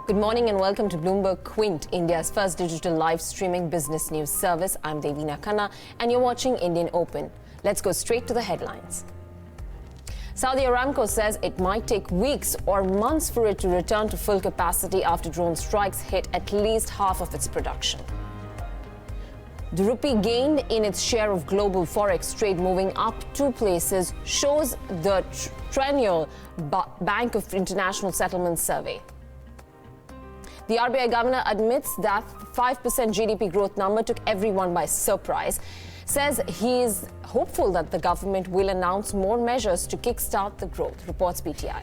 Good morning and welcome to Bloomberg Quint, India's first digital live streaming business news service. I'm Devina Khanna and you're watching Indian Open. Let's go straight to the headlines. Saudi Aramco says it might take weeks or months for it to return to full capacity after drone strikes hit at least half of its production. The rupee gained in its share of global forex trade, moving up 2 places, shows the triennial Bank of International Settlements survey. The RBI governor admits that 5% GDP growth number took everyone by surprise, says he is hopeful that the government will announce more measures to kickstart the growth, reports PTI.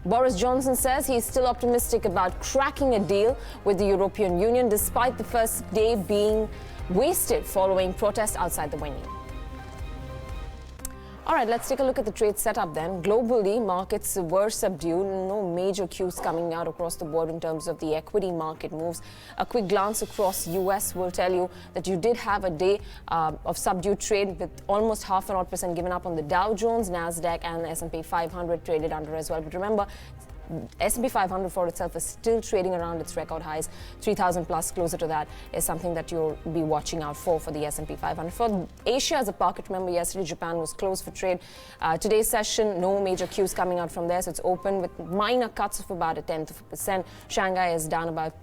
Boris Johnson says he is still optimistic about cracking a deal with the European Union despite the first day being wasted following protests outside the venue. All right, let's take a look at the trade setup then. Globally, markets were subdued. No major cues coming out across the board in terms of the equity market moves. A quick glance across US will tell you that you did have a day of subdued trade with almost 0.5% given up on the Dow Jones, NASDAQ and S&P 500 traded under as well. But remember, S&P 500 for itself is still trading around its record highs. 3,000 plus, closer to that, is something that you'll be watching out for the S&P 500. For Asia as a pocket, remember yesterday Japan was closed for trade. Today's session, no major cues coming out from there, so it's open with minor cuts of about 0.1%. Shanghai is down about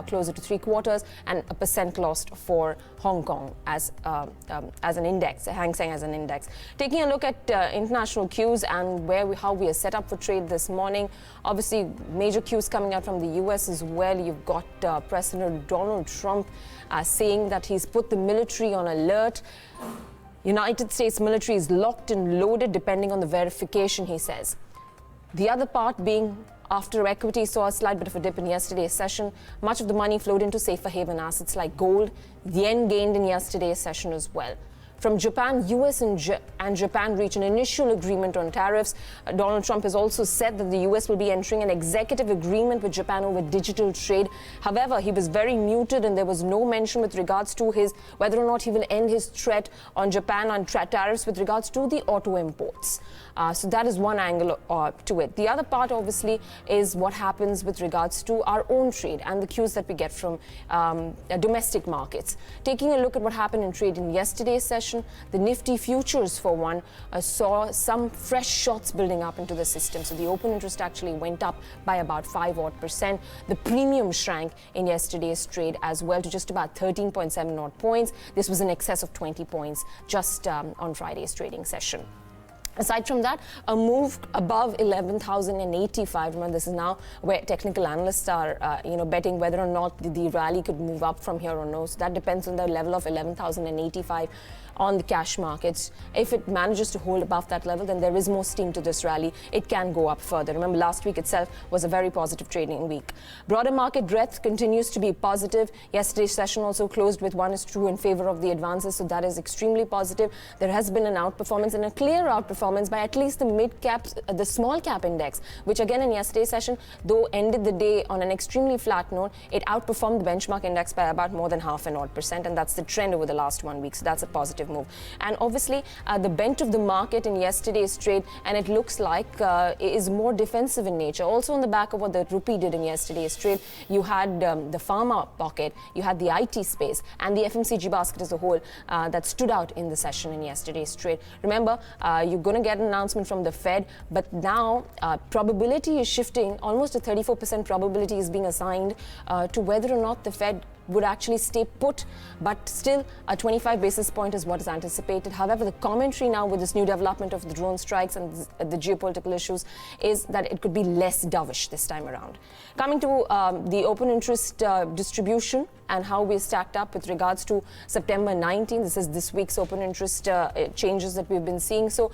closer to 3/4 and 1% lost for Hong Kong as an index, Hang Seng as an index. Taking a look at international cues and how we are set up for trade this morning. Obviously, major cues coming out from the US as well. You've got President Donald Trump saying that he's put the military on alert. United States military is locked and loaded depending on the verification, he says. The other part being after equity saw a slight bit of a dip in yesterday's session, much of the money flowed into safer haven assets like gold. The yen gained in yesterday's session as well. From Japan, US and Japan reach an initial agreement on tariffs. Donald Trump has also said that the US will be entering an executive agreement with Japan over digital trade. However, he was very muted and there was no mention with regards to whether or not he will end his threat on Japan on tariffs with regards to the auto imports. So that is one angle to it. The other part, obviously, is what happens with regards to our own trade and the cues that we get from domestic markets. Taking a look at what happened in trade in yesterday's session, the Nifty futures, for one, saw some fresh shots building up into the system. So the open interest actually went up by about 5%. The premium shrank in yesterday's trade as well to just about 13.7 odd points. This was in excess of 20 points just on Friday's trading session. Aside from that, a move above 11,085. Remember, this is now where technical analysts are, betting whether or not the rally could move up from here or no. So that depends on the level of 11,085 on the cash markets. If it manages to hold above that level, then there is more steam to this rally. It can go up further. Remember, last week itself was a very positive trading week. Broader market breadth continues to be positive. Yesterday's session also closed with 1:2 in favor of the advances, so that is extremely positive. There has been an outperformance and a clear outperformance by at least the mid-cap, the small-cap index, which again in yesterday's session, though ended the day on an extremely flat note, it outperformed the benchmark index by about more than 0.5%, and that's the trend over the last 1 week, so that's a positive move. And obviously, the bent of the market in yesterday's trade, and it looks like is more defensive in nature. Also on the back of what the rupee did in yesterday's trade, you had the pharma pocket, you had the IT space, and the FMCG basket as a whole that stood out in the session in yesterday's trade. Remember, you're going to get an announcement from the Fed, but now probability is shifting. Almost a 34% probability is being assigned to whether or not the Fed would actually stay put, but still a 25 basis point is what is anticipated. However, the commentary now with this new development of the drone strikes and the geopolitical issues is that it could be less dovish this time around. Coming to the open interest distribution and how we stacked up with regards to September 19. This is this week's open interest changes that we've been seeing. So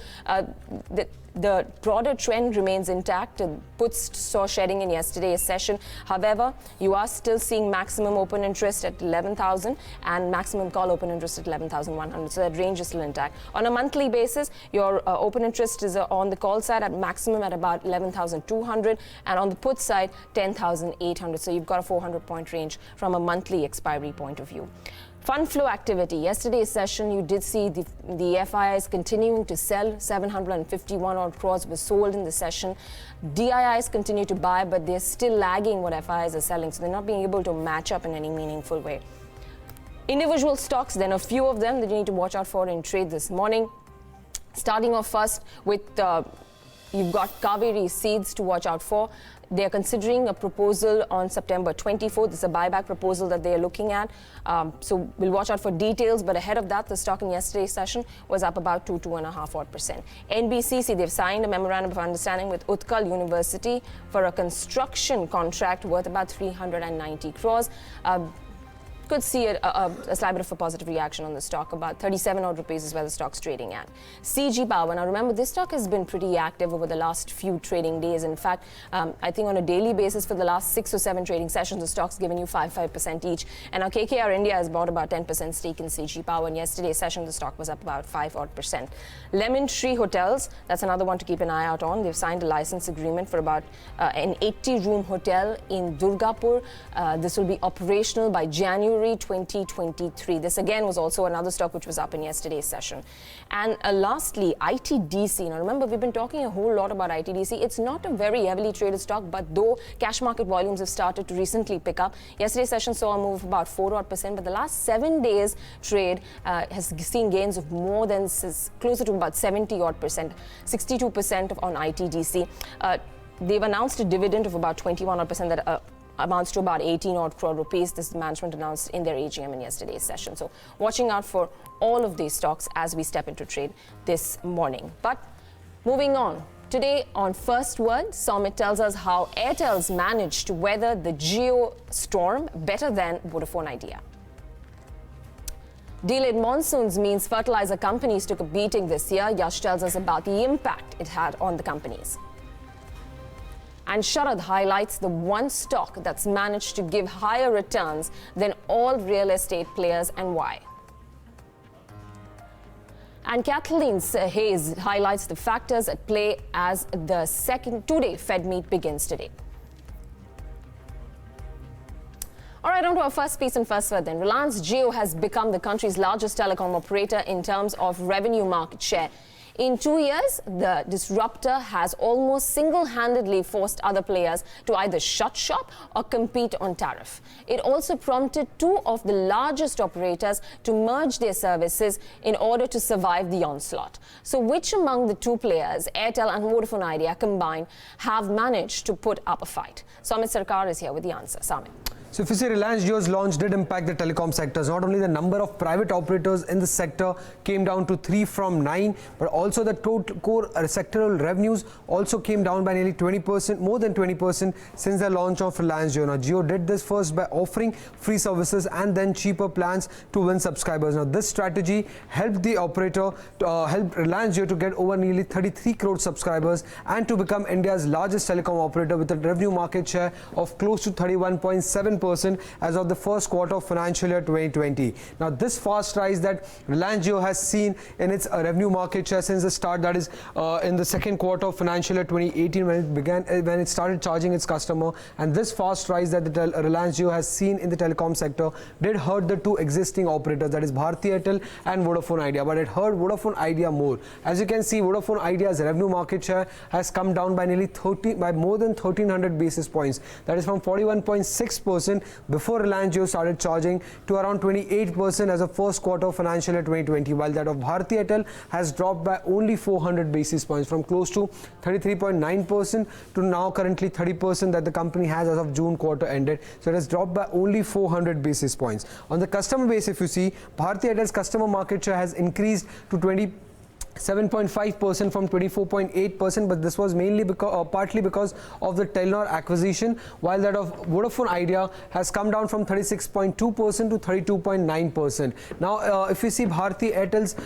the broader trend remains intact. Puts saw shedding in yesterday's session. However, you are still seeing maximum open interest at 11,000 and maximum call open interest at 11,100. So that range is still intact. On a monthly basis, your open interest is on the call side at maximum at about 11,200 and on the put side 10,800. So you've got a 400-point range from a monthly expiry point of view. Fund flow activity. Yesterday's session, you did see the FIIs continuing to sell. 751 odd crores was sold in the session. DIIs continue to buy, but they're still lagging what FIIs are selling, so they're not being able to match up in any meaningful way. Individual stocks, then a few of them that you need to watch out for in trade this morning. Starting off first with you've got Kaveri Seeds to watch out for. They're considering a proposal on September 24th. It's a buyback proposal that they're looking at. So we'll watch out for details. But ahead of that, the stock in yesterday's session was up about 2.5%. NBCC, they've signed a memorandum of understanding with Utkal University for a construction contract worth about 390 crores. Could see a slight bit of a positive reaction on the stock. About 37 odd rupees is where the stock's trading at. CG Power. Now remember, this stock has been pretty active over the last few trading days. In fact, I think on a daily basis for the last 6 or 7 trading sessions, the stock's given you 5% each. And now KKR India has bought about 10% stake in CG Power. In yesterday's session, the stock was up about 5 odd %. Lemon Tree Hotels, that's another one to keep an eye out on. They've signed a license agreement for about an 80-room hotel in Durgapur. This will be operational by January 2023. This again was also another stock which was up in yesterday's session. And lastly, ITDC. Now remember, we've been talking a whole lot about ITDC. It's not a very heavily traded stock, but though cash market volumes have started to recently pick up, yesterday's session saw a move of about 4 odd %, but the last 7 days trade has seen gains of more than closer to about 70 odd %, 62% on ITDC. They've announced a dividend of about 21 odd % that amounts to about 18 odd crore rupees. This management announced in their AGM in yesterday's session. So watching out for all of these stocks as we step into trade this morning. But moving on. Today on First Word, Somit tells us how Airtel's managed to weather the Jio storm better than Vodafone Idea. Delayed monsoons means fertilizer companies took a beating this year. Yash tells us about the impact it had on the companies. And Sharad highlights the one stock that's managed to give higher returns than all real estate players and why. And Kathleen Hayes highlights the factors at play as the second two-day Fed meet begins today. All right, on to our first piece and first word then. Reliance Jio has become the country's largest telecom operator in terms of revenue market share. In 2 years, the disruptor has almost single-handedly forced other players to either shut shop or compete on tariff. It also prompted 2 of the largest operators to merge their services in order to survive the onslaught. So which among the 2 players, Airtel and Vodafone Idea combined, have managed to put up a fight? Samit Sarkar is here with the answer. Samit. So if you see, Reliance Jio's launch did impact the telecom sectors. Not only the number of private operators in the sector came down to 3 from 9, but also the total core sectoral revenues also came down by nearly 20%, more than 20% since the launch of Reliance Jio. Now, Jio did this first by offering free services and then cheaper plans to win subscribers. Now, this strategy helped the operator to help Reliance Jio to get over nearly 33 crore subscribers and to become India's largest telecom operator with a revenue market share of close to 31.7% as of the first quarter of financial year 2020. Now, this fast rise that Reliance Jio has seen in its revenue market share since the start, that is in the second quarter of financial year 2018 when it started charging its customer, and this fast rise that the Reliance Jio has seen in the telecom sector did hurt the 2 existing operators, that is Bharti Airtel and Vodafone Idea, but it hurt Vodafone Idea more. As you can see, Vodafone Idea's revenue market share has come down by more than 1300 basis points. That is from 41.6% before Reliance Jio started charging to around 28% as of first quarter of financial year 2020, while that of Bharti Airtel has dropped by only 400 basis points from close to 33.9% to now currently 30% that the company has as of June quarter ended. So it has dropped by only 400 basis points. On the customer base, if you see, Bharti Airtel's customer market share has increased to 7.5% from 24.8%, but this was mainly partly because of the Telenor acquisition, while that of Vodafone Idea has come down from 36.2% to 32.9%. Now, if you see Bharti Airtel's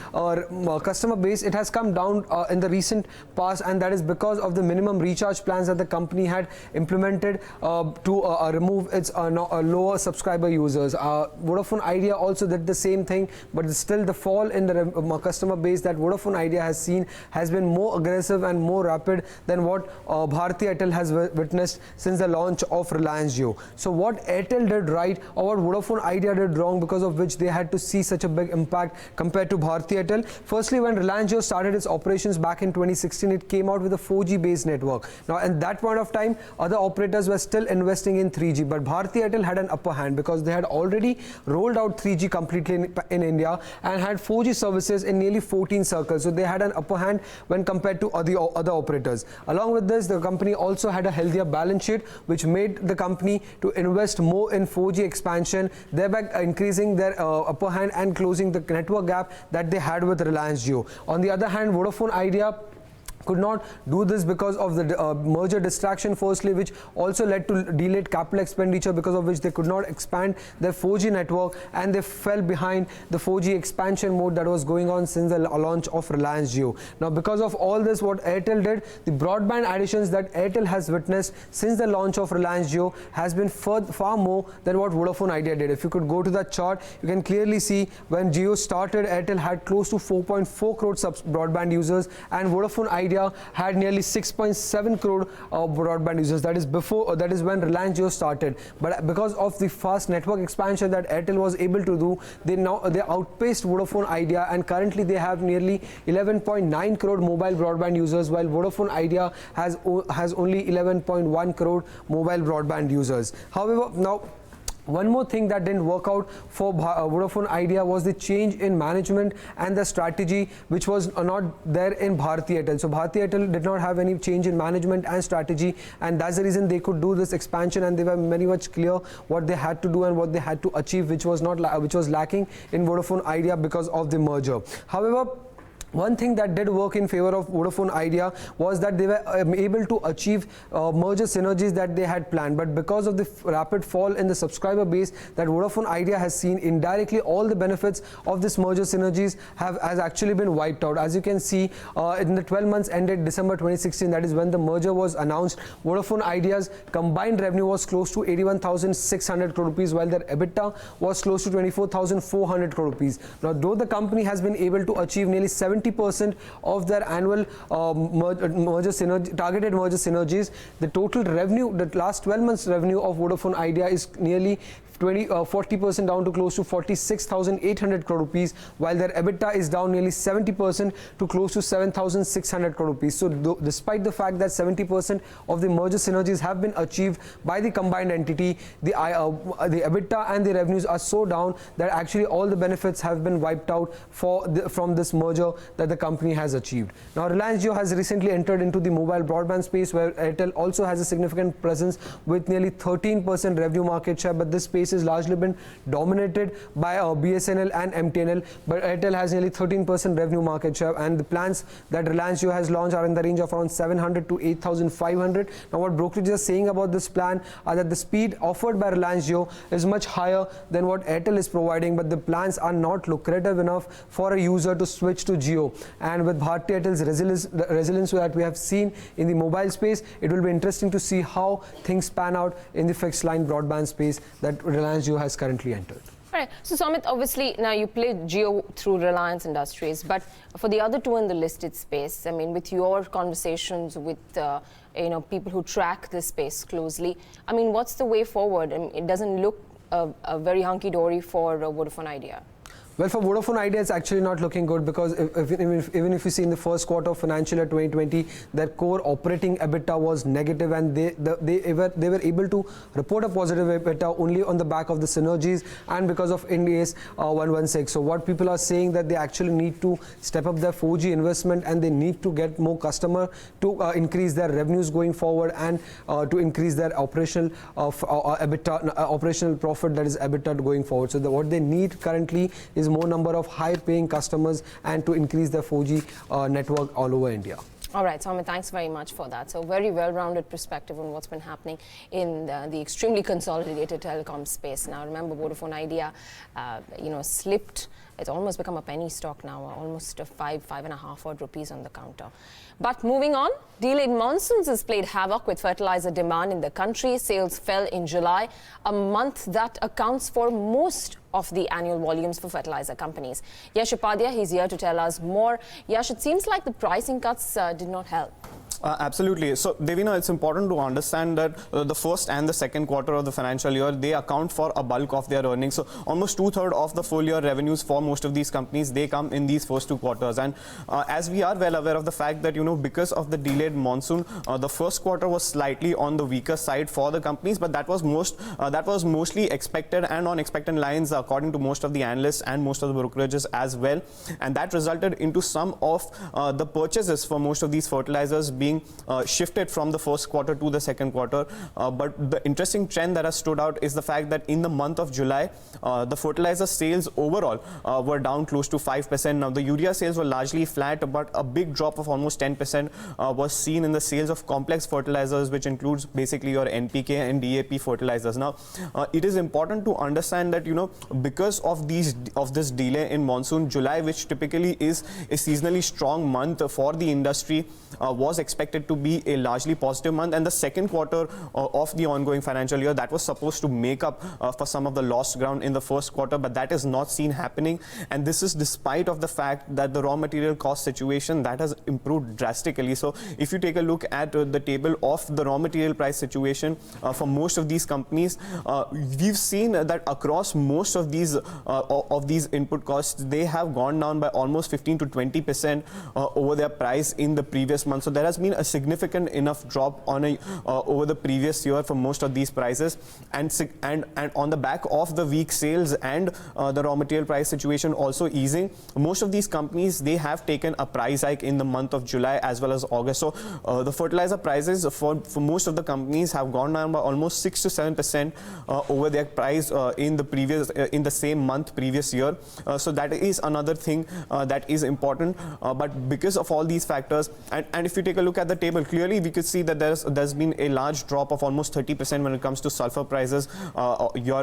customer base, it has come down in the recent past, and that is because of the minimum recharge plans that the company had implemented to remove its lower subscriber users. Vodafone Idea also did the same thing, but still the fall in the customer base that Vodafone Idea has seen has been more aggressive and more rapid than what Bharti Airtel has witnessed since the launch of Reliance Jio. So what Airtel did right or what Vodafone Idea did wrong, because of which they had to see such a big impact compared to Bharti Airtel? Firstly, when Reliance Jio started its operations back in 2016, it came out with a 4G based network. Now at that point of time, other operators were still investing in 3G, but Bharti Airtel had an upper hand because they had already rolled out 3G completely in India and had 4G services in nearly 14 circles. So they had an upper hand when compared to other operators. Along with this, the company also had a healthier balance sheet, which made the company to invest more in 4G expansion, thereby increasing their upper hand and closing the network gap that they had with Reliance Jio. On the other hand, Vodafone Idea could not do this because of the merger distraction, firstly, which also led to delayed capital expenditure, because of which they could not expand their 4G network and they fell behind the 4G expansion mode that was going on since the launch of Reliance Jio. Now because of all this, what Airtel did, the broadband additions that Airtel has witnessed since the launch of Reliance Jio has been far more than what Vodafone Idea did. If you could go to that chart, you can clearly see when Jio started, Airtel had close to 4.4 crore broadband users and Vodafone Idea had nearly 6.7 crore broadband users. That is when Reliance Jio started. But because of the fast network expansion that Airtel was able to do, they outpaced Vodafone Idea, and currently they have nearly 11.9 crore mobile broadband users, while Vodafone Idea has only 11.1 crore mobile broadband users. However, now one more thing that didn't work out for Vodafone Idea was the change in management and the strategy, which was not there in Bharti Airtel. So Bharti Airtel did not have any change in management and strategy, and that's the reason they could do this expansion, and they were very much clear what they had to do and what they had to achieve, which was lacking in Vodafone Idea because of the merger. However, one thing that did work in favor of Vodafone Idea was that they were able to achieve merger synergies that they had planned. But because of the rapid fall in the subscriber base that Vodafone Idea has seen, indirectly all the benefits of this merger synergies has actually been wiped out. As you can see, in the 12 months ended December 2016, that is when the merger was announced, Vodafone Idea's combined revenue was close to 81,600 crore rupees, while their EBITDA was close to 24,400 crore rupees. Now, though the company has been able to achieve nearly 70% of their annual targeted merger synergies, the total revenue, the last 12 months revenue of Vodafone Idea is nearly 40% down to close to 46,800 crore rupees, while their EBITDA is down nearly 70% to close to 7,600 crore rupees. So despite the fact that 70% of the merger synergies have been achieved by the combined entity, the EBITDA and the revenues are so down that actually all the benefits have been wiped out from this merger that the company has achieved. Now Reliance Jio has recently entered into the mobile broadband space, where Airtel also has a significant presence with nearly 13% revenue market share, but this space has largely been dominated by BSNL and MTNL, but Airtel has nearly 13% revenue market share, and the plans that Reliance Jio has launched are in the range of around 700 to 8,500. Now what brokerages are saying about this plan are that the speed offered by Reliance Jio is much higher than what Airtel is providing, but the plans are not lucrative enough for a user to switch to Jio. And with Bharti Airtel's resilience that we have seen in the mobile space, it will be interesting to see how things pan out in the fixed line broadband space that Reliance Jio has currently entered. All right. So Samit, obviously now you play Jio through Reliance Industries, but for the other two in the listed space, I mean, with your conversations with people who track this space closely, I mean, what's the way forward? I mean, it doesn't look a very hunky-dory for Vodafone Idea. Well, for Vodafone Idea, it's actually not looking good, because even if you see in the first quarter of financial year 2020, their core operating EBITDA was negative, and they were able to report a positive EBITDA only on the back of the synergies and because of Ind AS 116. So what people are saying that they actually need to step up their 4G investment, and they need to get more customer to increase their revenues going forward, and to increase their operational EBITDA, operational profit, that is EBITDA going forward. So what they need currently is more number of high-paying customers and to increase their 4G network all over India. All right, Samit, thanks very much for that. So very well-rounded perspective on what's been happening in the extremely consolidated telecom space. Now, remember, Vodafone Idea, slipped. It's almost become a penny stock now, almost 5.5 odd rupees on the counter. But moving on, delayed monsoons has played havoc with fertilizer demand in the country. Sales fell in July, a month that accounts for most of the annual volumes for fertilizer companies. Yash Upadhyay, he's here to tell us more. Yash, it seems like the pricing cuts did not help. Absolutely. So, Devina, it's important to understand that the first and the second quarter of the financial year, they account for a bulk of their earnings. So, almost 2/3 of the full year revenues for most of these companies, they come in these first two quarters. And as we are well aware of the fact that, because of the delayed monsoon, the first quarter was slightly on the weaker side for the companies, but that was mostly expected and on expectant lines, according to most of the analysts and most of the brokerages as well. And that resulted into some of the purchases for most of these fertilizers being shifted from the first quarter to the second quarter. But the interesting trend that has stood out is the fact that in the month of July, the fertilizer sales overall were down close to 5%. Now, the urea sales were largely flat, but a big drop of almost 10% was seen in the sales of complex fertilizers, which includes basically your NPK and DAP fertilizers. Now, it is important to understand that, because of this delay in monsoon, July, which typically is a seasonally strong month for the industry, was expected to be a largely positive month, and the second quarter of the ongoing financial year, that was supposed to make up for some of the lost ground in the first quarter, but that is not seen happening. And this is despite of the fact that the raw material cost situation that has improved drastically. So if you take a look at the table of the raw material price situation for most of these companies, we've seen that across most of these input costs, they have gone down by almost 15 to 20% over their price in the previous month. So there has been a significant enough drop on over the previous year for most of these prices, and on the back of the weak sales and the raw material price situation also easing, most of these companies, they have taken a price hike in the month of July as well as August. So the fertilizer prices for most of the companies have gone down by almost 6 to 7% over their price in the same month previous year. So that is another thing that is important. But because of all these factors, and if you take a look at the table, clearly we could see that there's been a large drop of almost 30% when it comes to sulfur prices. Your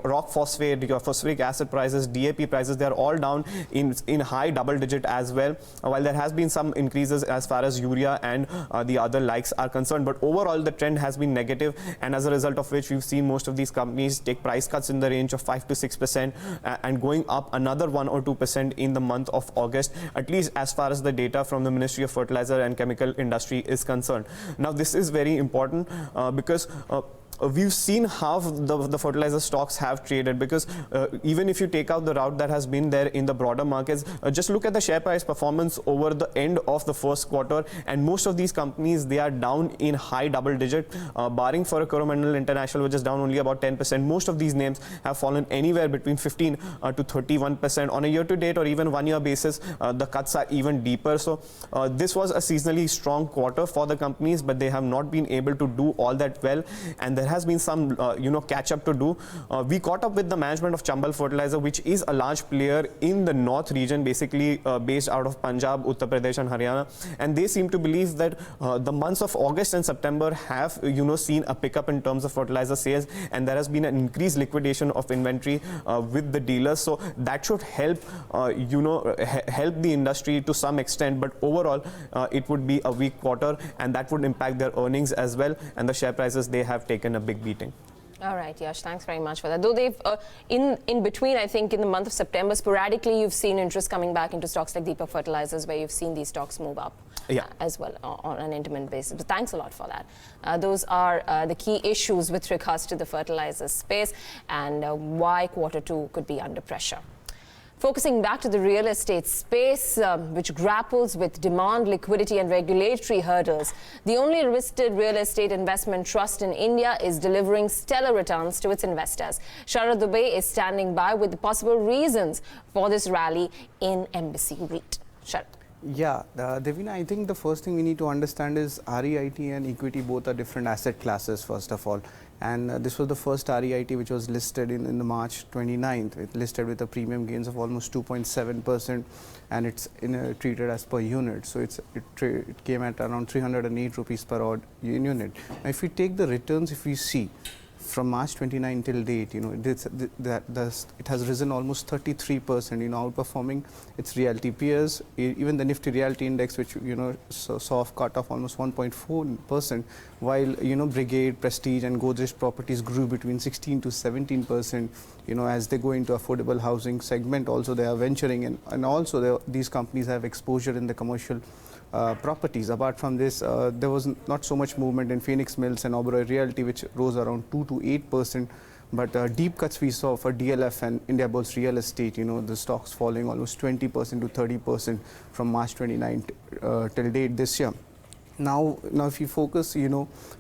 rock phosphate, your phosphoric acid prices, DAP prices, they are all down in high double digit as well, while there has been some increases as far as urea and the other likes are concerned. But overall the trend has been negative, and as a result of which we've seen most of these companies take price cuts in the range of 5 to 6% and going up another 1 or 2% in the month of August, at least as far as the data from the Ministry of Fertilizer and Chemical Industry is concerned. Now, this is very important because we've seen how the fertilizer stocks have traded, because even if you take out the rout that has been there in the broader markets, just look at the share price performance over the end of the first quarter, and most of these companies, they are down in high double digit, barring for a Coromandel International, which is down only about 10%. Most of these names have fallen anywhere between 15 to 31%. On a year-to-date or even one-year basis, the cuts are even deeper. So this was a seasonally strong quarter for the companies, but they have not been able to do all that well, and there has been some catch up to do. We caught up with the management of Chambal Fertilizer, which is a large player in the north region, basically based out of Punjab, Uttar Pradesh and Haryana, and they seem to believe that the months of August and September have seen a pickup in terms of fertilizer sales, and there has been an increased liquidation of inventory with the dealers. So that should help help the industry to some extent, but overall it would be a weak quarter, and that would impact their earnings as well, and the share prices, they have taken a big beating. All right, Yash, thanks very much for that. Though they've, in between, I think in the month of September, sporadically you've seen interest coming back into stocks like Deepak Fertilizers, where you've seen these stocks move up as well on an intermittent basis. But thanks a lot for that. Those are the key issues with regards to the fertilizer space and why quarter two could be under pressure. Focusing back to the real estate space, which grapples with demand, liquidity and regulatory hurdles, the only listed real estate investment trust in India is delivering stellar returns to its investors. Sharad Dubey is standing by with the possible reasons for this rally in Embassy REIT. Sharad. Yeah, Devina, I think the first thing we need to understand is REIT and equity both are different asset classes, first of all. And this was the first REIT which was listed in the March 29th. It listed with a premium gains of almost 2.7%, and it's treated as per unit. So it came at around 308 rupees per odd unit. Now, if we take the returns, if we see, from March 29 till date, it has risen almost 33%, outperforming its realty peers. Even the Nifty Realty Index, which saw a cut off almost 1.4%, while Brigade, Prestige, and Godrej Properties grew between 16 to 17%. As they go into affordable housing segment, also they are venturing in, and also these companies have exposure in the commercial properties. Apart from this, there was not so much movement in Phoenix Mills and Oberoi Realty, which rose around 2 to 8%. But deep cuts we saw for DLF and Indiabulls Real Estate, the stocks falling almost 20% to 30% from March 29 till date this year. Now if you focus,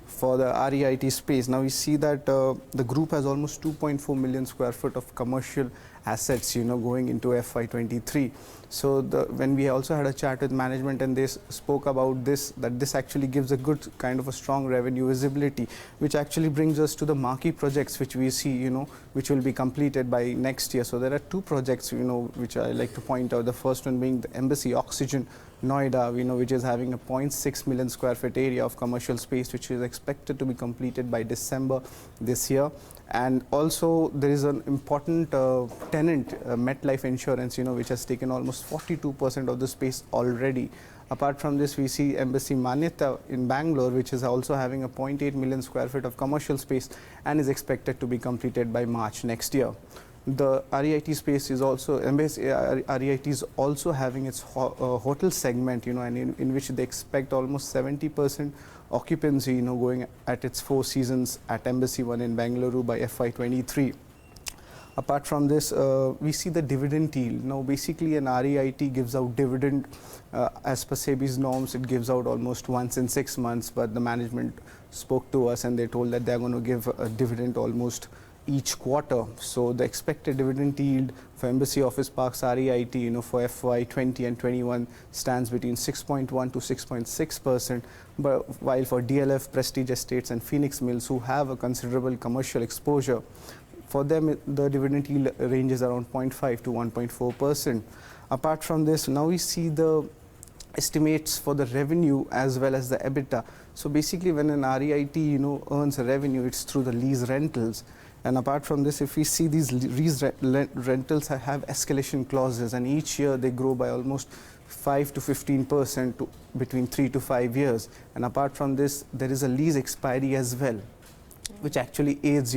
for the REIT space, now we see that the group has almost 2.4 million square foot of commercial assets, going into FY23. So when we also had a chat with management and they spoke about this, that this actually gives a good kind of a strong revenue visibility, which actually brings us to the marquee projects which we see, which will be completed by next year. So there are two projects, which I like to point out. The first one being the Embassy Oxygen Noida, which is having a 0.6 million square foot area of commercial space, which is expected to be completed by December this year. And also there is an important tenant, MetLife Insurance, which has taken almost 42% of the space already. Apart from this, we see Embassy Manyata in Bangalore, which is also having a 0.8 million square feet of commercial space and is expected to be completed by March next year. The REIT space is also, REIT is also having its hotel segment, and in which they expect almost 70% occupancy, going at its 4 seasons at Embassy One in Bengaluru by FY23. Apart from this, we see the dividend yield. Now, basically, an REIT gives out dividend as per SEBI's norms. It gives out almost once in 6 months, but the management spoke to us and they told that they're going to give a dividend almost each quarter. So the expected dividend yield for Embassy Office Parks REIT, for FY20 and 21 stands between 6.1 to 6.6%. But while for DLF, Prestige Estates, and Phoenix Mills, who have a considerable commercial exposure, for them the dividend yield ranges around 0.5 to 1.4%. Apart from this, now we see the estimates for the revenue as well as the EBITDA. So basically, when an REIT earns a revenue, it's through the lease rentals. And apart from this, if we see these lease rentals have escalation clauses, and each year they grow by almost 5 to 15% to between 3 to 5 years. And apart from this, there is a lease expiry as well, which actually aids,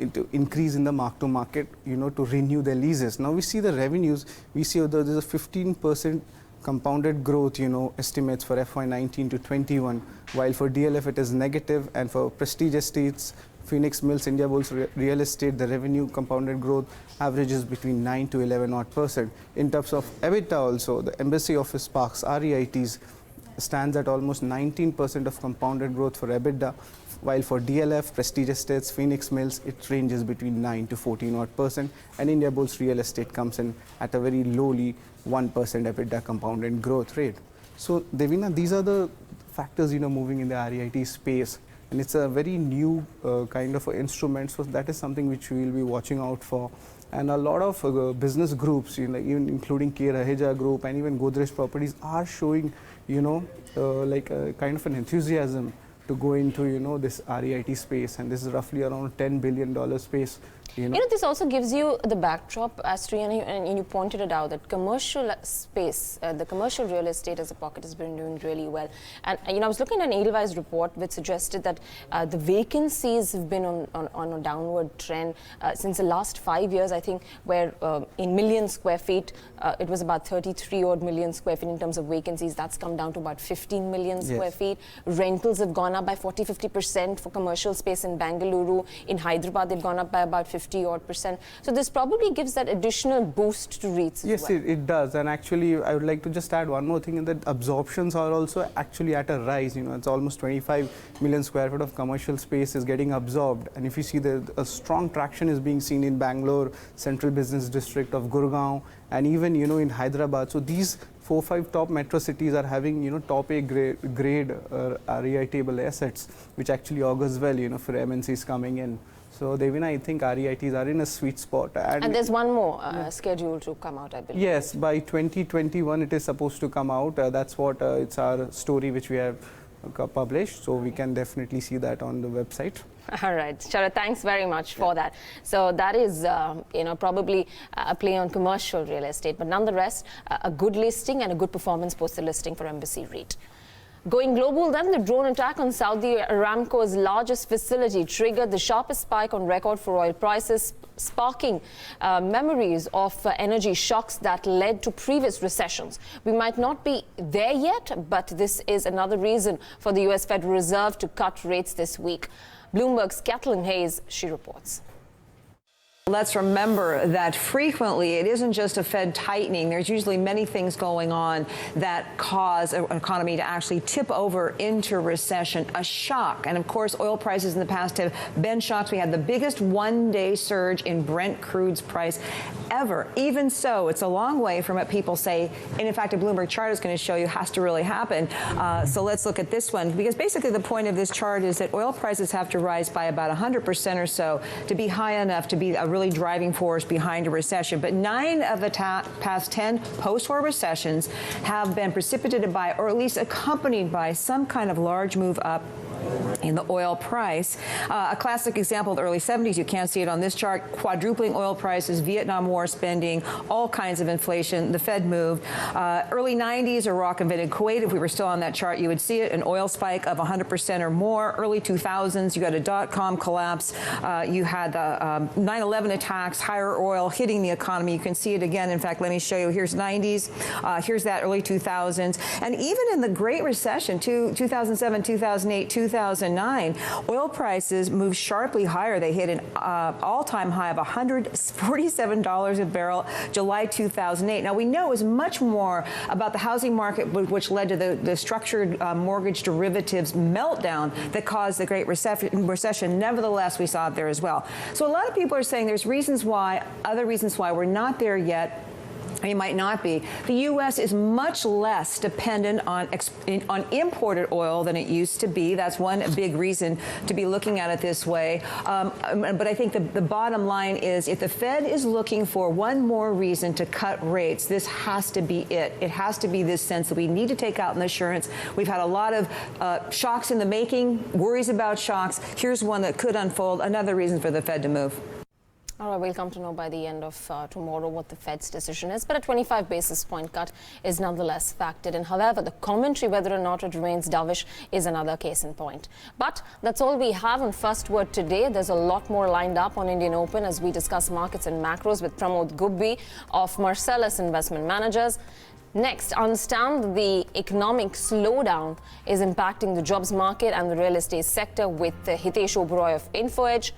into increase in the mark to market, to renew their leases. Now we see the revenues. We see there is a 15% compounded growth, estimates for FY19 to 21, while for DLF it is negative, and for Prestige Estates, Phoenix Mills, Indiabulls Real Estate, the revenue compounded growth averages between 9 to 11%. In terms of EBITDA also, the Embassy Office Parks, REITs, stands at almost 19% of compounded growth for EBITDA, while for DLF, Prestige Estates, Phoenix Mills, it ranges between 9 to 14%, and Indiabulls Real Estate comes in at a very lowly 1% EBITDA compounded growth rate. So, Devina, these are the factors, moving in the REIT space. And it's a very new kind of instrument, so that is something which we will be watching out for. And a lot of business groups, even including K. Raheja Group and even Godrej Properties, are showing, like a kind of an enthusiasm to go into, this REIT space. And this is roughly around $10 billion space. This also gives you the backdrop, Astri, and you pointed it out, that commercial space, the commercial real estate as a pocket has been doing really well. And, I was looking at an Edelweiss report which suggested that the vacancies have been on a downward trend since the last 5 years, I think, where in million square feet, it was about 33 odd million square feet in terms of vacancies. That's come down to about 15 million square feet. Rentals have gone up by 40-50% for commercial space in Bengaluru. In Hyderabad, they've gone up by about 50 odd%. So this probably gives that additional boost to REITs. Yes, as well. it does. And actually, I would like to just add one more thing, in that absorptions are also actually at a rise. It's almost 25 million square feet of commercial space is getting absorbed. And if you see, a strong traction is being seen in Bangalore, Central Business District of Gurgaon, and even, in Hyderabad. So these 4-5 top metro cities are having, top A grade REIT-able assets, which actually augurs well, for MNCs coming in. So, Devina, I think REITs are in a sweet spot. And there's one more scheduled to come out, I believe. Yes, by 2021 it is supposed to come out. That's what it's our story which we have published, so we can definitely see that on the website. All right, Sharad, thanks very much for that. So that is, probably a play on commercial real estate, but nonetheless, a good listing and a good performance post the listing for Embassy REIT. Going global then, the drone attack on Saudi Aramco's largest facility triggered the sharpest spike on record for oil prices, sparking memories of energy shocks that led to previous recessions. We might not be there yet, but this is another reason for the US Federal Reserve to cut rates this week. Bloomberg's Kathleen Hayes, she reports. Let's remember that frequently it isn't just a Fed tightening. There's usually many things going on that cause an economy to actually tip over into recession, a shock. And of course, oil prices in the past have been shocks. We had the biggest one-day surge in Brent crude's price ever. Even so, it's a long way from what people say. And in fact, a Bloomberg chart is going to show you has to really happen. So let's look at this one, because basically the point of this chart is that oil prices have to rise by about 100% or so to be high enough to be a really driving force behind a recession. But 9 of the past 10 post-war recessions have been precipitated by, or at least accompanied by, some kind of large move up in the oil price. A classic example of the early 70s, you can't see it on this chart, quadrupling oil prices, Vietnam War spending, all kinds of inflation, the Fed moved. Early 90s, Iraq invaded Kuwait. If we were still on that chart, you would see it, an oil spike of 100% or more. Early 2000s, you had a dot-com collapse. You had the 9/11 attacks, higher oil hitting the economy. You can see it again. In fact, let me show you. Here's 90s. Here's that early 2000s. And even in the Great Recession, 2007, 2008, 2009, oil prices moved sharply higher. They hit an all-time high of $147 a barrel, July 2008. Now, we know it was much more about the housing market, which led to the structured mortgage derivatives meltdown that caused the Great Recession. Nevertheless, we saw it there as well. So a lot of people are saying there's reasons why, other reasons why we're not there yet. It might not be. The U.S. is much less dependent on imported oil than it used to be. That's one big reason to be looking at it this way. But I think the bottom line is, if the Fed is looking for one more reason to cut rates, this has to be it. It has to be this sense that we need to take out insurance. We've had a lot of shocks in the making, worries about shocks. Here's one that could unfold, another reason for the Fed to move. All right, we'll come to know by the end of tomorrow what the Fed's decision is, but a 25 basis point cut is nonetheless factored in. However, the commentary whether or not it remains dovish is another case in point. But that's all we have on First Word today. There's a lot more lined up on Indian Open as we discuss markets and macros with Pramod Gubbi of Marcellus Investment Managers. Next, understand the economic slowdown is impacting the jobs market and the real estate sector with Hitesh Oberoi of InfoEdge.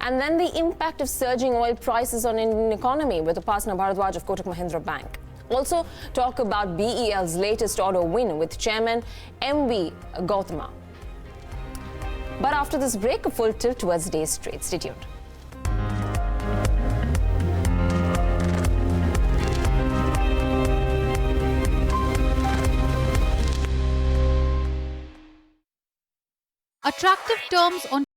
And then the impact of surging oil prices on Indian economy with Upasana Bharadwaj of Kotak Mahindra Bank. Also, talk about BEL's latest order win with Chairman M.V. Gautama. But after this break, a full tilt towards day's trade. Stay tuned. Attractive terms on